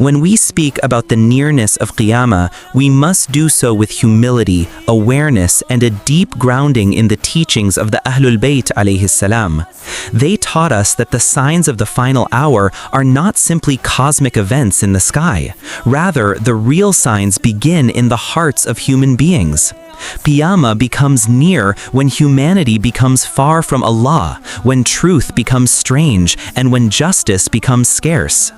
When we speak about the nearness of Qiyamah, we must do so with humility, awareness, and a deep grounding in the teachings of the Ahl al-Bayt alayhi salam. They taught us that the signs of the final hour are not simply cosmic events in the sky. Rather, the real signs begin in the hearts of human beings. Qiyamah becomes near when humanity becomes far from Allah, when truth becomes strange, and when justice becomes scarce.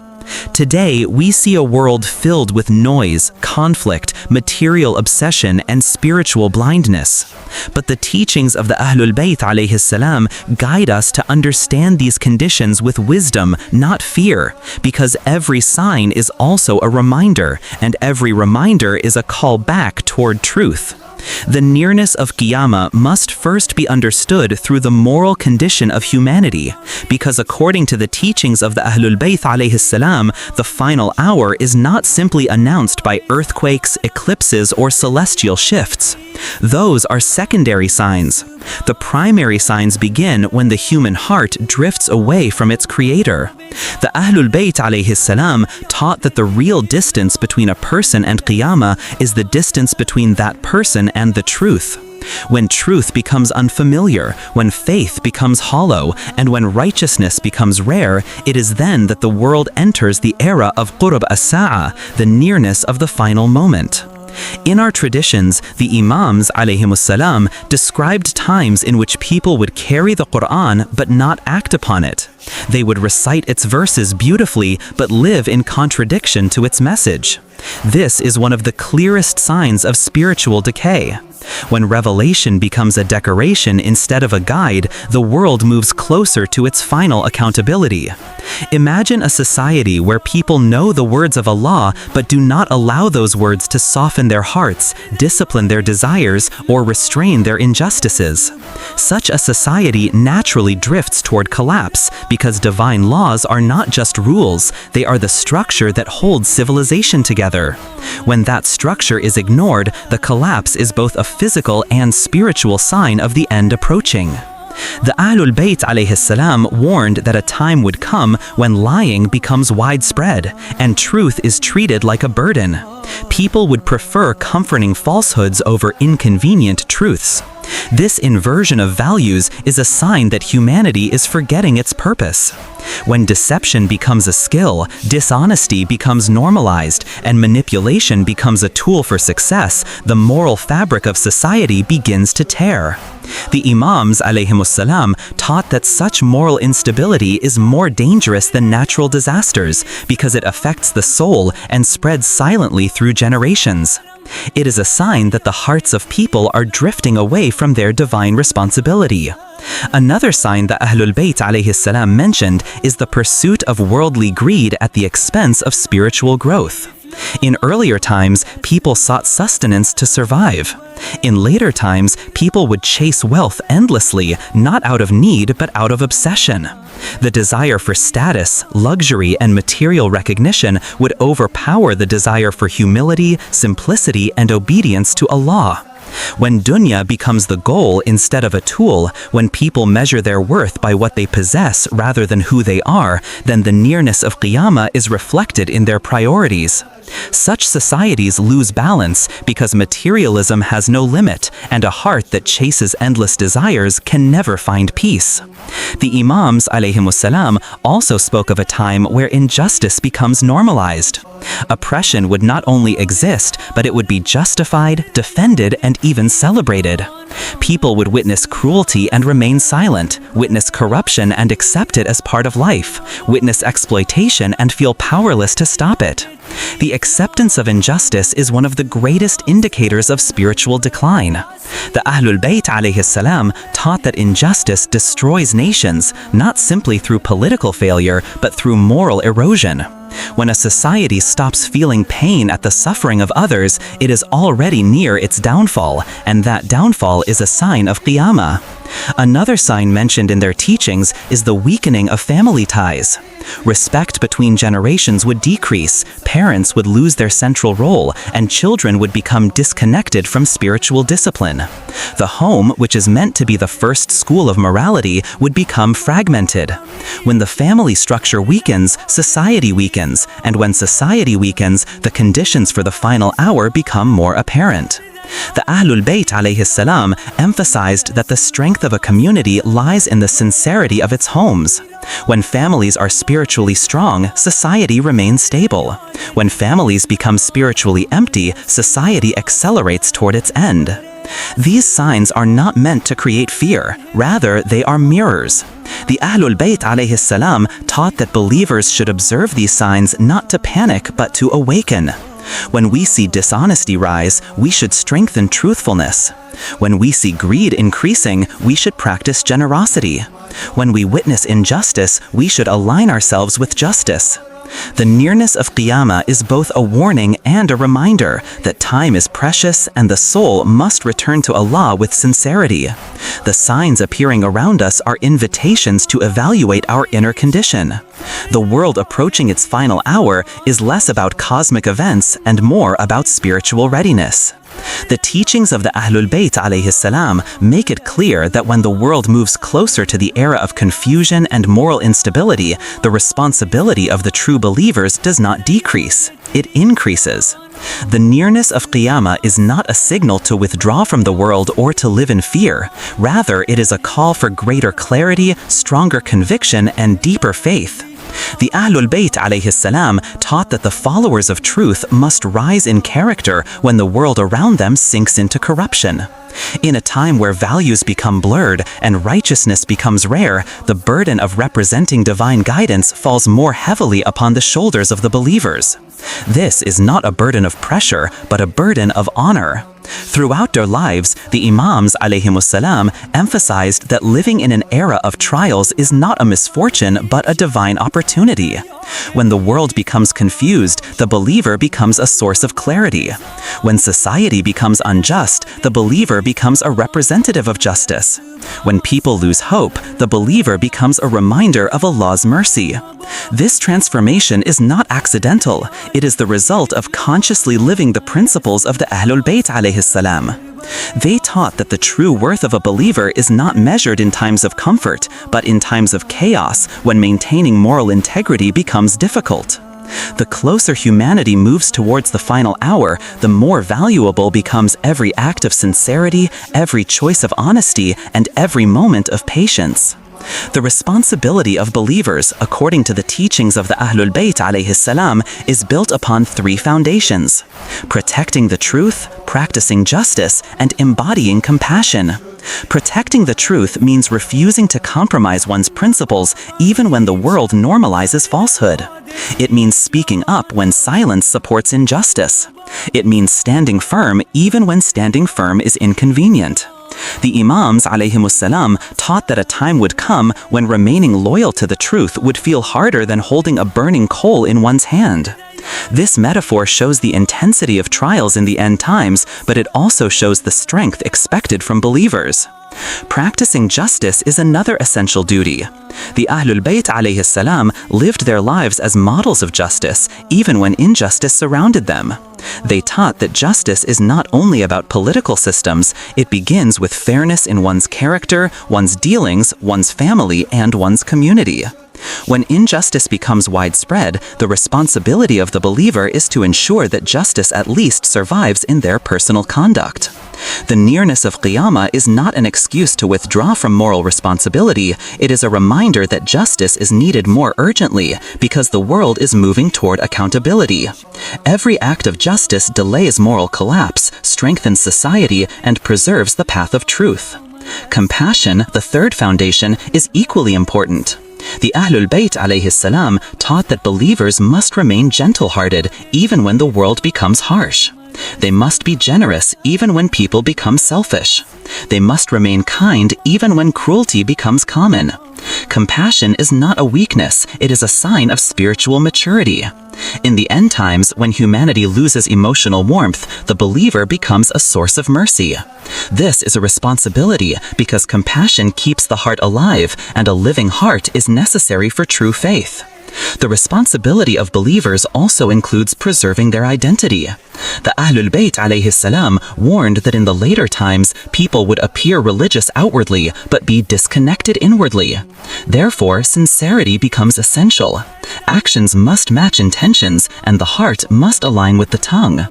Today, we see a world filled with noise, conflict, material obsession, and spiritual blindness. But the teachings of the Ahl al-Bayt alayhi salam guide us to understand these conditions with wisdom, not fear, because every sign is also a reminder, and every reminder is a call back toward truth. The nearness of Qiyamah must first be understood through the moral condition of humanity, because according to the teachings of the Ahl al-Bayt alayhi salam, the final hour is not simply announced by earthquakes, eclipses, or celestial shifts. Those are secondary signs. The primary signs begin when the human heart drifts away from its creator. The Ahl al-Bayt alayhi salam taught that the real distance between a person and Qiyamah is the distance between that person and the truth. When truth becomes unfamiliar, when faith becomes hollow, and when righteousness becomes rare, it is then that the world enters the era of qurb as-sa'a, the nearness of the final moment. In our traditions, the Imams alayhimussalam described times in which people would carry the Quran but not act upon it. They would recite its verses beautifully but live in contradiction to its message. This is one of the clearest signs of spiritual decay. When revelation becomes a decoration instead of a guide, the world moves closer to its final accountability. Imagine a society where people know the words of Allah but do not allow those words to soften their hearts, discipline their desires, or restrain their injustices. Such a society naturally drifts toward collapse because divine laws are not just rules, they are the structure that holds civilization together. When that structure is ignored, the collapse is both a physical and spiritual sign of the end approaching. The Ahl al-Bayt alayhi salam warned that a time would come when lying becomes widespread and truth is treated like a burden. People would prefer comforting falsehoods over inconvenient truths. This inversion of values is a sign that humanity is forgetting its purpose. When deception becomes a skill, dishonesty becomes normalized, and manipulation becomes a tool for success, the moral fabric of society begins to tear. The Imams alayhimussalam taught that such moral instability is more dangerous than natural disasters because it affects the soul and spreads silently through generations. It is a sign that the hearts of people are drifting away from their divine responsibility. Another sign that Ahl al-Bayt alayhi salam mentioned is the pursuit of worldly greed at the expense of spiritual growth. In earlier times, people sought sustenance to survive. In later times, people would chase wealth endlessly, not out of need but out of obsession. The desire for status, luxury, and material recognition would overpower the desire for humility, simplicity, and obedience to Allah. When dunya becomes the goal instead of a tool, when people measure their worth by what they possess rather than who they are, then the nearness of Qiyamah is reflected in their priorities. Such societies lose balance because materialism has no limit, and a heart that chases endless desires can never find peace. The Imams alayhimussalam also spoke of a time where injustice becomes normalized. Oppression would not only exist, but it would be justified, defended, and even celebrated. People would witness cruelty and remain silent, witness corruption and accept it as part of life, witness exploitation and feel powerless to stop it. The acceptance of injustice is one of the greatest indicators of spiritual decline. The Ahl al-Bayt alayhi salam taught that injustice destroys nations, not simply through political failure, but through moral erosion. When a society stops feeling pain at the suffering of others, it is already near its downfall, and that downfall is a sign of Qiyamah. Another sign mentioned in their teachings is the weakening of family ties. Respect between generations would decrease, parents would lose their central role, and children would become disconnected from spiritual discipline. The home, which is meant to be the first school of morality, would become fragmented. When the family structure weakens, society weakens, and when society weakens, the conditions for the final hour become more apparent. The Ahl al-Bayt alayhi salam emphasized that the strength of a community lies in the sincerity of its homes. When families are spiritually strong, society remains stable. When families become spiritually empty, society accelerates toward its end. These signs are not meant to create fear, rather they are mirrors. The Ahl al-Bayt alayhi salam taught that believers should observe these signs not to panic but to awaken. When we see dishonesty rise, we should strengthen truthfulness. When we see greed increasing, we should practice generosity. When we witness injustice, we should align ourselves with justice. The nearness of Qiyamah is both a warning and a reminder that time is precious and the soul must return to Allah with sincerity. The signs appearing around us are invitations to evaluate our inner condition. The world approaching its final hour is less about cosmic events and more about spiritual readiness. The teachings of the Ahl al-Bayt alayhi salam make it clear that when the world moves closer to the era of confusion and moral instability, the responsibility of the true believers does not decrease, it increases. The nearness of Qiyamah is not a signal to withdraw from the world or to live in fear. Rather, it is a call for greater clarity, stronger conviction, and deeper faith. The Ahl al-Bayt alayhi salam taught that the followers of truth must rise in character when the world around them sinks into corruption. In a time where values become blurred and righteousness becomes rare, the burden of representing divine guidance falls more heavily upon the shoulders of the believers. This is not a burden of pressure, but a burden of honor. Throughout their lives, the Imams alayhimussalam emphasized that living in an era of trials is not a misfortune but a divine opportunity. When the world becomes confused, the believer becomes a source of clarity. When society becomes unjust, the believer becomes a representative of justice. When people lose hope, the believer becomes a reminder of Allah's mercy. This transformation is not accidental. It is the result of consciously living the principles of the Ahl al-Bayt alayhi salam. They taught that the true worth of a believer is not measured in times of comfort, but in times of chaos, when maintaining moral integrity becomes difficult. The closer humanity moves towards the final hour, the more valuable becomes every act of sincerity, every choice of honesty, and every moment of patience. The responsibility of believers, according to the teachings of the Ahl al-Bayt alayhi salam, is built upon three foundations: protecting the truth, practicing justice, and embodying compassion. Protecting the truth means refusing to compromise one's principles even when the world normalizes falsehood. It means speaking up when silence supports injustice. It means standing firm even when standing firm is inconvenient. The Imams alayhimussalam taught that a time would come when remaining loyal to the truth would feel harder than holding a burning coal in one's hand. This metaphor shows the intensity of trials in the end times, but it also shows the strength expected from believers. Practicing justice is another essential duty. The Ahl al-Bayt alayhi salam lived their lives as models of justice, even when injustice surrounded them. They taught that justice is not only about political systems, it begins with fairness in one's character, one's dealings, one's family, and one's community. When injustice becomes widespread, the responsibility of the believer is to ensure that justice at least survives in their personal conduct. The nearness of Qiyamah is not an excuse to withdraw from moral responsibility. It is a reminder that justice is needed more urgently because the world is moving toward accountability. Every act of justice delays moral collapse, strengthens society, and preserves the path of truth. Compassion, the third foundation, is equally important. The Ahl al-Bayt alayhi salam taught that believers must remain gentle-hearted even when the world becomes harsh. They must be generous even when people become selfish. They must remain kind even when cruelty becomes common. Compassion is not a weakness, it is a sign of spiritual maturity. In the end times, when humanity loses emotional warmth, the believer becomes a source of mercy. This is a responsibility because compassion keeps the heart alive, and a living heart is necessary for true faith. The responsibility of believers also includes preserving their identity. The Ahl al-Bayt alayhi salam warned that in the later times, people would appear religious outwardly but be disconnected inwardly. Therefore, sincerity becomes essential. Actions must match intentions, and the heart must align with the tongue.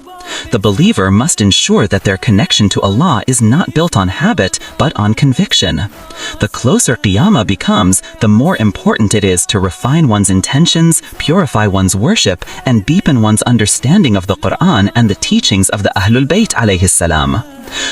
The believer must ensure that their connection to Allah is not built on habit, but on conviction. The closer Qiyamah becomes, the more important it is to refine one's intentions, purify one's worship, and deepen one's understanding of the Quran and the teachings of the Ahl al-Bayt alayhi salam.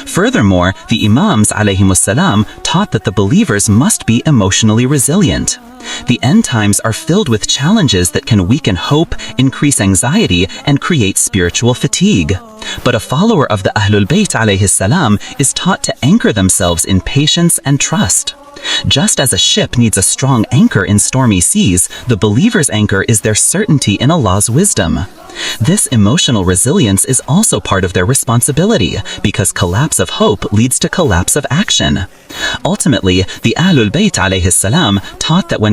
Furthermore, the Imams alayhimus salam taught that the believers must be emotionally resilient. The end times are filled with challenges that can weaken hope, increase anxiety, and create spiritual fatigue. But a follower of the Ahl al-Bayt alayhi salam is taught to anchor themselves in patience and trust. Just as a ship needs a strong anchor in stormy seas, the believer's anchor is their certainty in Allah's wisdom. This emotional resilience is also part of their responsibility, because collapse of hope leads to collapse of action. Ultimately, the Ahl al-Bayt alayhi salam taught that when